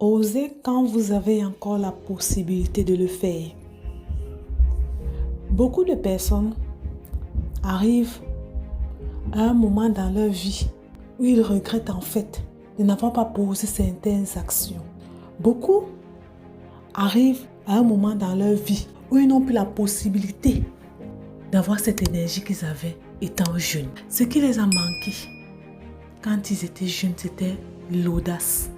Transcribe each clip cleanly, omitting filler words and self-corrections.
Osez quand vous avez encore la possibilité de le faire. Beaucoup de personnes arrivent à un moment dans leur vie où ils regrettent en fait de n'avoir pas posé certaines actions. Beaucoup arrivent à un moment dans leur vie où ils n'ont plus la possibilité d'avoir cette énergie qu'ils avaient étant jeunes. Ce qui les a manqué quand ils étaient jeunes, c'était l'audace.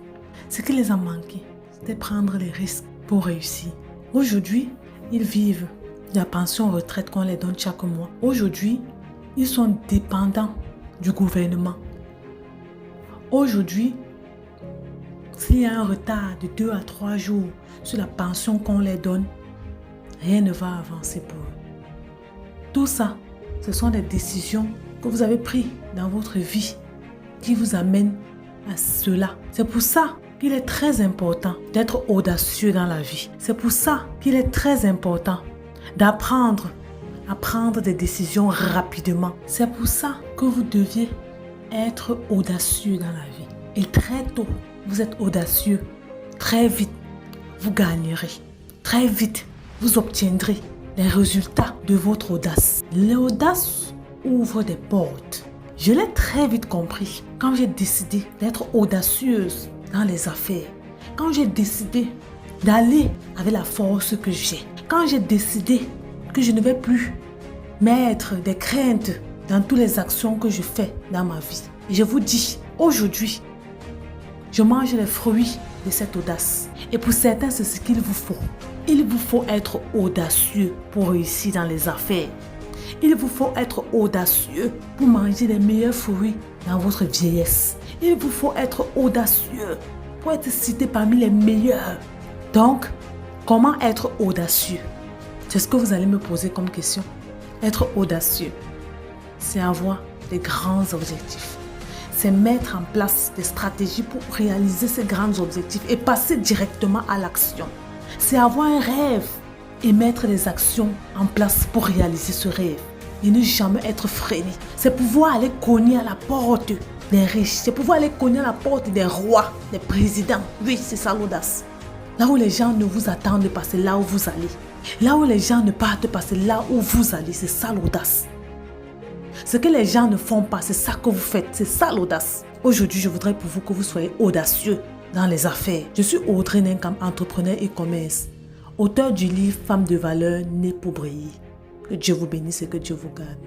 Ce qui les a manqué, c'était prendre les risques pour réussir. Aujourd'hui, ils vivent de la pension retraite qu'on les donne chaque mois. Aujourd'hui, ils sont dépendants du gouvernement. Aujourd'hui, s'il y a un retard de 2 à 3 jours sur la pension qu'on les donne, rien ne va avancer pour eux. Tout ça, ce sont des décisions que vous avez prises dans votre vie qui vous amènent à cela. C'est pour ça qu'il est très important d'être audacieux dans la vie. C'est pour ça qu'il est très important d'apprendre à prendre des décisions rapidement. C'est pour ça que vous deviez être audacieux dans la vie. Et très tôt, vous êtes audacieux. Très vite, vous gagnerez. Très vite, vous obtiendrez les résultats de votre audace. L'audace ouvre des portes. Je l'ai très vite compris quand j'ai décidé d'être audacieuse dans les affaires. Quand j'ai décidé d'aller avec la force que j'ai. Quand j'ai décidé que je ne vais plus mettre des craintes dans toutes les actions que je fais dans ma vie. Et je vous dis, aujourd'hui, je mange les fruits de cette audace. Et pour certains, c'est ce qu'il vous faut. Il vous faut être audacieux pour réussir dans les affaires. Il vous faut être audacieux pour manger les meilleurs fruits dans votre vieillesse. Il vous faut être audacieux pour être cité parmi les meilleurs. Donc, comment être audacieux? C'est ce que vous allez me poser comme question. Être audacieux, c'est avoir des grands objectifs. C'est mettre en place des stratégies pour réaliser ces grands objectifs et passer directement à l'action. C'est avoir un rêve et mettre des actions en place pour réaliser ce rêve. Et ne jamais être freiné. C'est pouvoir aller cogner à la porte des riches. C'est pouvoir aller cogner à la porte des rois, des présidents. Oui, c'est ça l'audace. Là où les gens ne vous attendent pas, c'est là où vous allez. Là où les gens ne partent pas, c'est là où vous allez. C'est ça l'audace. Ce que les gens ne font pas, c'est ça que vous faites. C'est ça l'audace. Aujourd'hui, je voudrais pour vous que vous soyez audacieux dans les affaires. Je suis Audrey Nenkam, entrepreneur e-commerce, auteur du livre Femme de valeur née pour briller. Que Dieu vous bénisse et que Dieu vous garde.